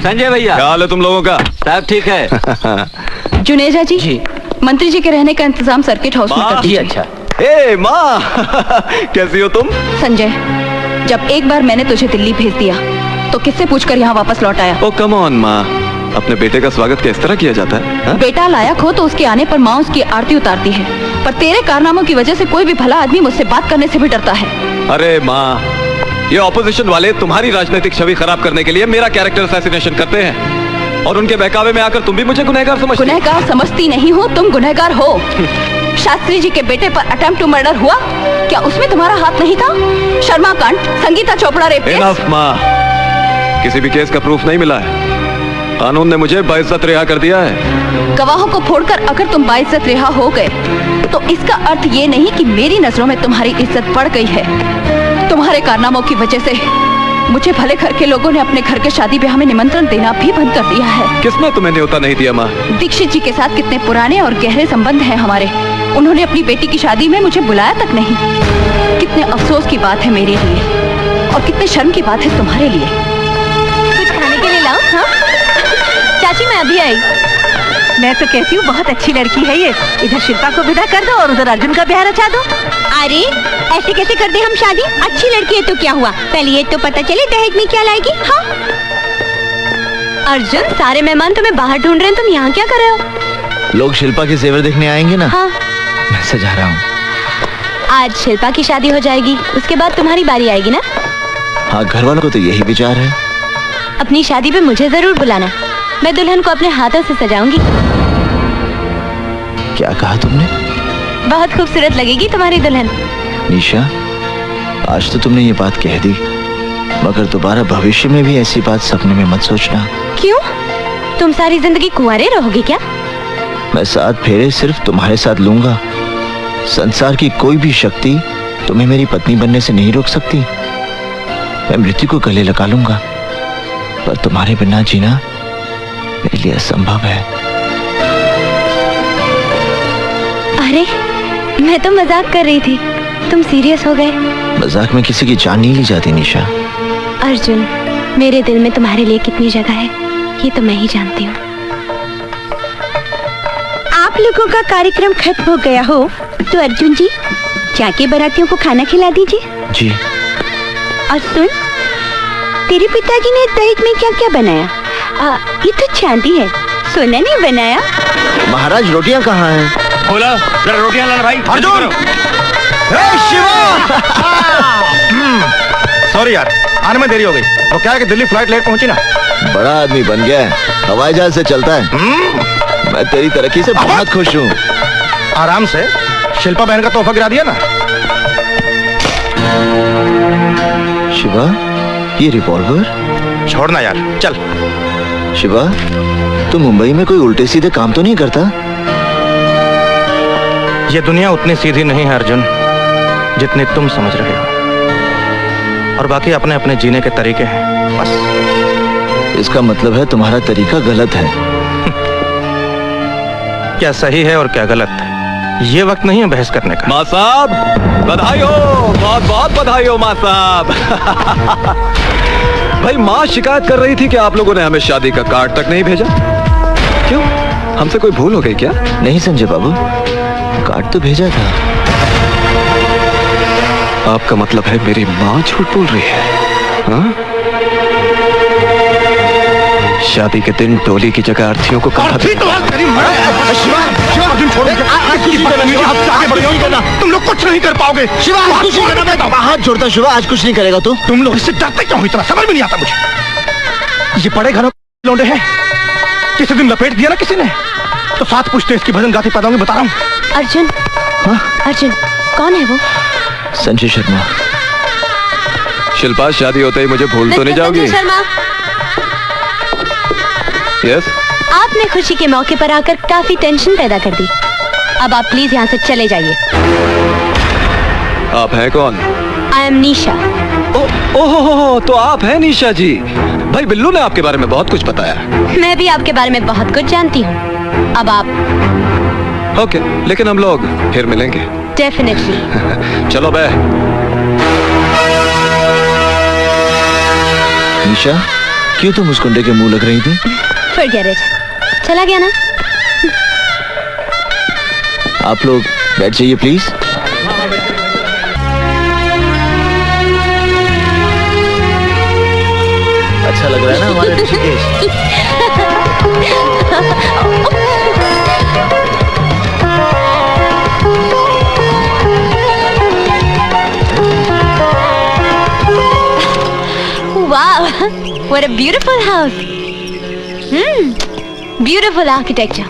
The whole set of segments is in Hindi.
संजय भैया, क्या हाल है तुम लोगों का? सब ठीक है। जुनेजा जी, जी मंत्री जी के रहने का इंतजाम सर्किट हाउस में कर जी। दीजिए। अच्छा ए माँ कैसी हो तुम? संजय, जब एक बार मैंने तुझे दिल्ली भेज दिया तो किससे पूछकर यहाँ वापस लौट आया? ओ कम ऑन माँ, अपने बेटे का स्वागत किस तरह किया जाता है हा? बेटा लायक हो तो उसके आने पर माँ उसकी आरती उतारती है, पर तेरे कारनामों की वजह से कोई भी भला आदमी मुझसे बात करने से भी डरता है। अरे माँ, ये ऑपोजिशन वाले तुम्हारी राजनीतिक छवि खराब करने के लिए मेरा कैरेक्टर असैसिनेशन करते हैं और उनके बहकावे में आकर तुम भी मुझे गुनहगार समझती हो। गुनहगार समझती नहीं हो, तुम गुनहगार हो। शास्त्री जी के बेटे पर अटेम्प्ट टू मर्डर हुआ, क्या उसमें तुम्हारा हाथ नहीं था? शर्मा कांड, Sangeeta Chopra rape case. Enough माँ, किसी भी केस का प्रूफ नहीं मिला है। कानून ने मुझे बाइज्जत रिहा कर दिया है। गवाहों को फोड़कर अगर तुम बाइज्जत रिहा हो गए तो इसका अर्थ ये नहीं कि मेरी नजरों में तुम्हारी इज्जत बढ़ गई है। तुम्हारे कारनामों की वजह से मुझे भले घर के लोगों ने अपने घर के शादी ब्याह में निमंत्रण देना भी बंद कर दिया है। किसने तुम्हें न्योता नहीं दिया माँ? दीक्षित जी के साथ कितने पुराने और गहरे संबंध हैं हमारे, उन्होंने अपनी बेटी की शादी में मुझे बुलाया तक नहीं। कितने अफसोस की बात है मेरे लिए और कितने शर्म की बात है तुम्हारे लिए। कुछ खाने के लिए लाओ? हाँ चाची, मैं अभी आई। मैं तो कहती हूँ बहुत अच्छी लड़की है ये। इधर शिल्पा को विदा कर दो और उधर अर्जुन का ब्याह रचा दो। अरे ऐसे कैसे कर दे हम शादी? अच्छी लड़की है तो क्या हुआ, पहले ये तो पता चले दहेज में क्या लाएगी। हाँ अर्जुन, सारे मेहमान तुम्हें बाहर ढूंढ रहे हैं, तुम यहाँ क्या कर रहे हो? लोग शिल्पा के जेवर देखने आएंगे ना। हाँ मैं सजा रहा हूँ। आज शिल्पा की शादी हो जाएगी, उसके बाद तुम्हारी बारी आएगी ना। हाँ, घर वालों को तो यही विचार है। अपनी शादी पे मुझे जरूर बुलाना, मैं दुल्हन को अपने हाथों से सजाऊंगी। क्या कहा तुमने? बहुत खूबसूरत लगेगी तुम्हारी दुल्हन। निशा, आज तो तुमने ये बात कह दी, मगर दोबारा भविष्य में भी ऐसी बात सपने में मत सोचना। क्यों? तुम सारी जिंदगी कुंवारे रहोगे क्या? मैं 7 फेरे सिर्फ तुम्हारे साथ लूंगा। संसार की कोई भी शक्ति तुम्हें मेरी पत्नी बनने से नहीं रोक सकती। मैं मृत्यु को गले लगा लूंगा, पर तुम्हारे बिना जीना मेरे लिए असंभव है। अरे मैं तो मजाक कर रही थी, तुम सीरियस हो गए। मजाक में किसी की जान नहीं ली जाती निशा। अर्जुन, मेरे दिल में तुम्हारे लिए कितनी जगह है ये तो मैं ही जानती हूँ। आप लोगों का कार्यक्रम खत्म हो गया हो तो अर्जुन जी जाके बारातियों को खाना खिला दीजिए। जी। और सुन, तेरे पिताजी ने दहेज में क्या क्या बनाया? ये तो चांदी है, सोना नहीं बनाया। महाराज, रोटियां कहाँ हैं? बोला जरा रोटियां लाना भाई। अर्जुन! शिवा! सॉरी यार, आने में देरी हो गई। वो क्या है कि दिल्ली फ्लाइट लेट पहुंची ना। बड़ा आदमी बन गया है, हवाई जहाज से चलता है। मैं तेरी तरक्की से बहुत खुश हूँ। आराम से, शिल्पा बहन का तोहफा गिरा दिया ना। शिवा, ये रिवॉल्वर? छोड़ना यार, चल। शिवा, तू मुंबई में कोई उल्टे सीधे काम तो नहीं करता? ये दुनिया उतनी सीधी नहीं है अर्जुन जितनी तुम समझ रहे हो, और बाकी अपने अपने जीने के तरीके हैं बस। इसका मतलब है तुम्हारा तरीका गलत है। क्या सही है और क्या गलत है, ये वक्त नहीं है बहस करने का। माँ साहब बधाई हो, बहुत बहुत बधाई हो माँ साहब। भाई, माँ शिकायत कर रही थी कि आप लोगों ने हमें शादी का कार्ड तक नहीं भेजा। क्यों, हमसे कोई भूल हो गई क्या? नहीं संजय बाबू, कार्ड तो भेजा था। आपका मतलब है मेरी माँ झूठ बोल रही है? हाँ? शादी के दिन डोली की जगह अर्थियों को कहा। तुम लोग कुछ नहीं कर पाओगे। शिवा, हाथ जोड़ता। शिवा, आज कुछ नहीं करेगा तू? तुम लोग इससे डरते क्यों? इतना समझ में नहीं आता मुझे। ये बड़े घरों के लौंडे हैं, किसी दिन लपेट दिया ना किसी ने तो 7 पुश्ते इसकी भजन गाती पैदा होंगे, बता रहा हूँ। अर्जुन, हाँ? अर्जुन कौन है वो? संजय शर्मा। शिल्पा, शादी होते ही मुझे भूल तो नहीं जाओगी? संजय शर्मा, यस। आपने खुशी के मौके पर आकर काफी टेंशन पैदा कर दी। अब आप प्लीज यहाँ से चले जाइए। आप हैं कौन? आई एम निशा। ओहो, तो आप हैं निशा जी। भाई बिल्लू ने आपके बारे में बहुत कुछ बताया। मैं भी आपके बारे में बहुत कुछ जानती हूँ। अब आप ओके, लेकिन हम लोग फिर मिलेंगे। डेफिनेटली। चलो बे। निशा, क्यों तुम उस गुंडे के मुंह लग रही थी? Forget it. चला गया ना? आप लोग बैठ जाइए प्लीज। अच्छा लग रहा है ना हमारा Rishikesh? Wow, what a beautiful house. Beautiful architecture.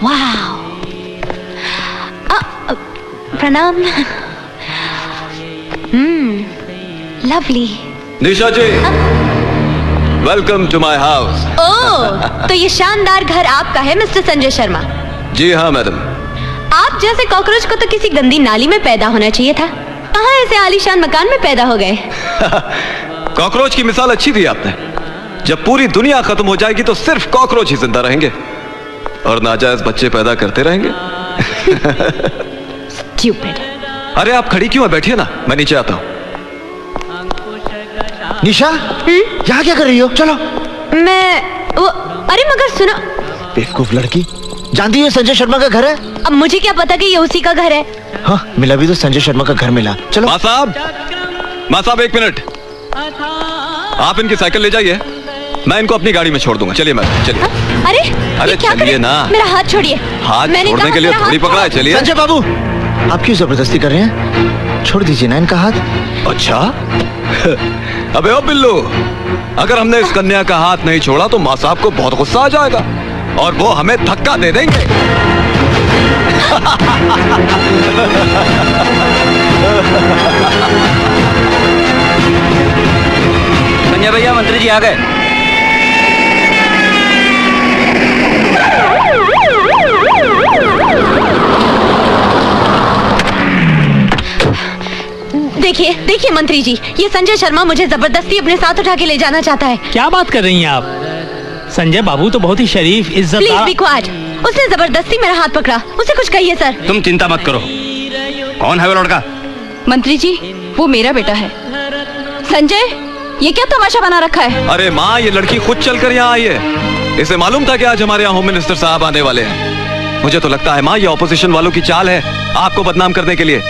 Wow. Pranam. Lovely. Nisha ji, welcome to my house. Oh, तो ये शानदार घर आपका है मिस्टर संजय शर्मा। जी हाँ मैडम। आप जैसे कॉकरोच को तो किसी गंदी नाली में पैदा होना चाहिए था। कहाँ ऐसे आलीशान मकान में पैदा हो गए? कॉकरोच की मिसाल अच्छी दी आपने। जब पूरी दुनिया खत्म हो जाएगी तो सिर्फ कॉकरोच ही जिंदा रहेंगे और नाजायज बच्चे पैदा करते रहेंगे। Stupid. अरे आप खड़ी क्यों है? बैठिए ना, मैं नीचे आता हूँ। निशा, यहाँ क्या कर रही हो? चलो। अरे मगर सुनो। बेवकूफ लड़की, जानती है संजय शर्मा का घर है? अब मुझे क्या पता कि ये उसी का घर है। हाँ, मिला भी तो संजय शर्मा का घर मिला। चलो। माँ साहब 1 मिनट। आप इनकी साइकिल ले जाइए, मैं इनको अपनी गाड़ी में छोड़ दूंगा। चलिए मैडम, चलिए। अरे क्या चलिए ना। मेरा हाथ छोड़िए। हाथ छोड़ने के लिए थोड़ी पकड़ा है। चलिए। संजय बाबू, आप क्यों जबरदस्ती कर रहे हैं? छोड़ दीजिए ना इनका हाथ। अच्छा। अबे ओ बिल्लू, अगर हमने इस कन्या का हाथ नहीं छोड़ा तो माँ साहब को बहुत गुस्सा आ जाएगा और वो हमें धक्का दे देंगे। संजय भैया, मंत्री जी आ गए। देखिए मंत्री जी, ये संजय शर्मा मुझे जबरदस्ती अपने साथ उठा के ले जाना चाहता है। क्या बात कर रही हैं आप? संजय बाबू तो बहुत ही शरीफ, प्लीज इज्जतदार। Be quiet. उसने जबरदस्ती मेरा हाथ पकड़ा। उसे कुछ कहिए सर। तुम चिंता मत करो। कौन है वो लड़का? मंत्री जी, वो मेरा बेटा है। संजय, ये क्या तमाशा बना रखा है? अरे माँ, ये लड़की खुद चलकर यहाँ आई है। इसे मालूम था कि आज हमारे यहाँ होम मिनिस्टर साहब आने वाले हैं। मुझे तो लगता है माँ, ये ऑपोजिशन वालों की चाल है आपको बदनाम करने के लिए,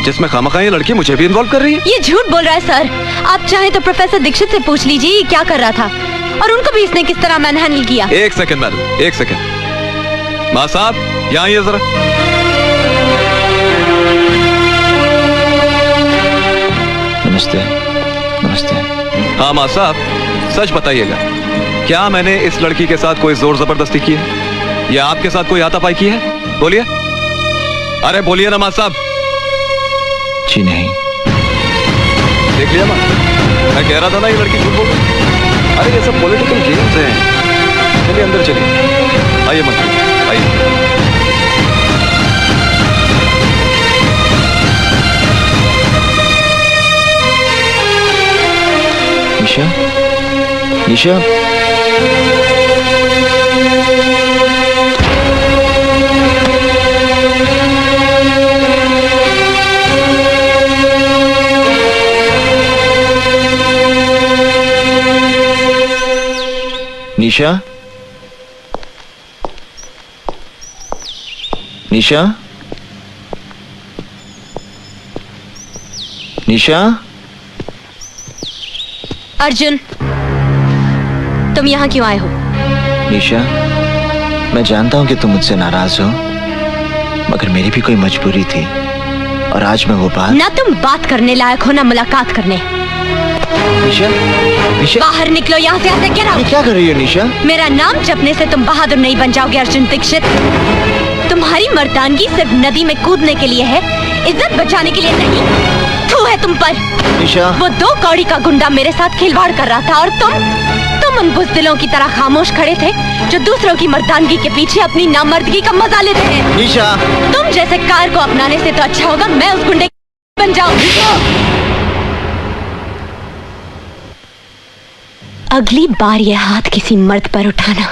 जिसमें खामखा ये लड़की मुझे भी इन्वॉल्व कर रही है। ये झूठ बोल रहा है सर। आप चाहें तो प्रोफेसर दीक्षित से पूछ लीजिए क्या कर रहा था और उनको भी इसने किस तरह मैनहैंडल किया। 1 सेकंड मैडम, 1 सेकंड। माँ साहब यहाँ आइए जरा। नमस्ते। नमस्ते। हाँ माँ साहब, सच बताइएगा, क्या मैंने इस लड़की के साथ कोई जोर जबरदस्ती की है या आपके साथ कोई हाथापाई की है? बोलिए। अरे बोलिए ना माँ साहब। जी नहीं। देख लिया माँ, मैं कह रहा था ना ये लड़की झूठ बोल रही। अरे ये सब पॉलिटिकल गेम्स हैं। चलिए अंदर चलिए। आइए मंत्री, आइए। निशा, निशा। निशा, निशा, निशा। अर्जुन, तुम यहाँ क्यों आए हो? निशा, मैं जानता हूँ कि तुम मुझसे नाराज हो, मगर मेरी भी कोई मजबूरी थी और आज मैं वो बात। ना तुम बात करने लायक हो ना मुलाकात करने। निशा, निशा। बाहर निकलो यहाँ से। ऐसे क्या? ये क्या कर रही हो निशा? मेरा नाम जपने से तुम बहादुर नहीं बन जाओगे अर्जुन दीक्षित। तुम्हारी मर्दानगी सिर्फ नदी में कूदने के लिए है, इज्जत बचाने के लिए नहीं। थू है तुम पर। निशा। वो 2 कौड़ी का गुंडा मेरे साथ खिलवाड़ कर रहा था और तुम उन बुज़दिलों की तरह खामोश खड़े थे जो दूसरों की मर्दानगी के पीछे अपनी नामर्दगी का मजा लेते हैं। निशा। तुम जैसे कार को अपनाने से तो अच्छा होगा मैं उस गुंडे बन जाऊं। अगली बार यह हाथ किसी मर्द पर उठाना।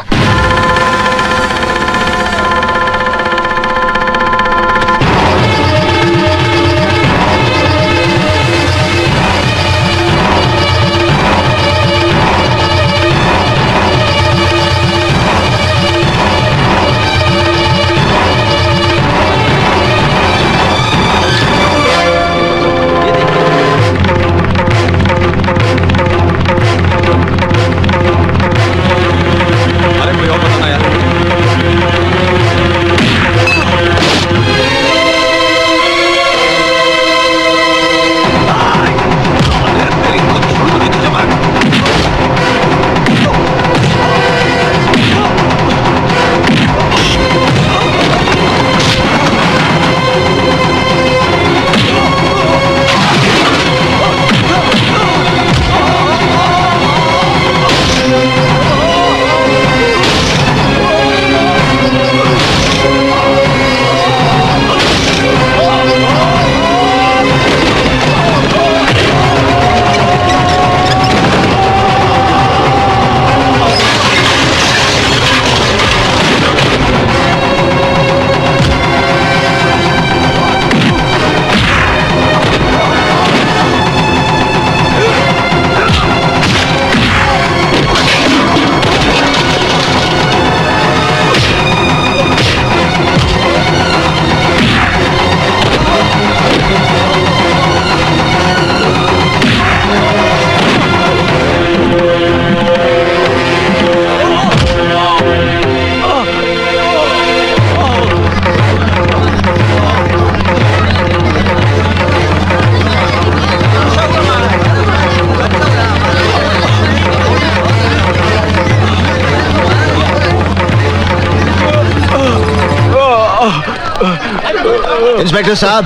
इंस्पेक्टर साहब,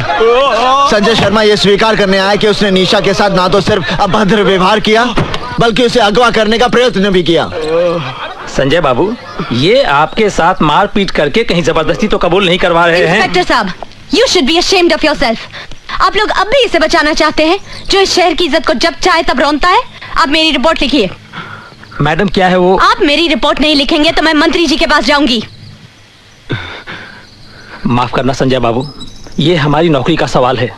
संजय शर्मा ये स्वीकार करने आया कि उसने निशा के साथ ना तो सिर्फ अभद्र व्यवहार किया बल्कि उसे अगवा करने का प्रयत्न भी किया। संजय बाबू, ये आपके साथ मारपीट करके कहीं जबरदस्ती तो कबूल नहीं करवा रहे हैं। इंस्पेक्टर साहब, you should be ashamed of yourself। आप लोग अब भी इसे बचाना चाहते हैं, जो इस शहर की इज्जत को जब चाहे तब रौंदता है। आप मेरी रिपोर्ट लिखिए। मैडम क्या है वो? आप मेरी रिपोर्ट नहीं लिखेंगे तो मैं मंत्री जी के पास जाऊंगी। माफ करना संजय बाबू, ये हमारी नौकरी का सवाल है।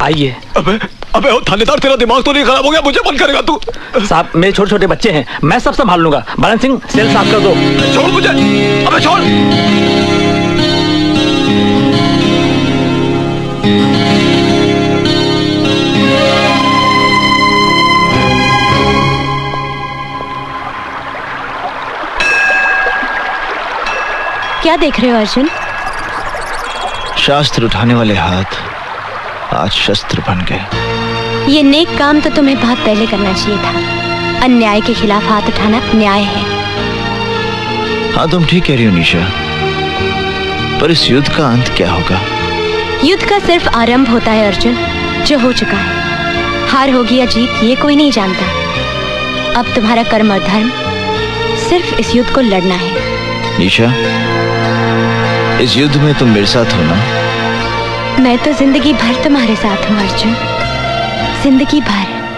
आइए। अबे थानेदार, तेरा दिमाग तो नहीं खराब हो गया? मुझे बंद करेगा तू? साहब, मेरे छोटे छोटे बच्चे हैं, मैं सब संभाल लूंगा। बलन सिंह, सेल साफ कर दो। छोड़ मुझे, अबे छोड़। क्या देख रहे हो अर्जुन? शास्त्र उठाने वाले हाथ आज शस्त्र बन गए। ये नेक काम तो तुम्हें बहुत पहले करना चाहिए था। अन्याय के खिलाफ हाथ उठाना न्याय है। हाँ, तुम ठीक कह रही हो निशा, पर इस युद्ध का अंत क्या होगा? युद्ध का सिर्फ आरंभ होता है अर्जुन, जो हो चुका है। हार होगी या जीत ये कोई नहीं जानता। अब तुम्हारा कर्म और धर्म सिर्फ इस युद्ध को लड़ना है। निशा, इस युद्ध में तुम मेरे साथ हो ना? मैं तो जिंदगी भर तुम्हारे साथ हूँ अर्जुन, जिंदगी भर।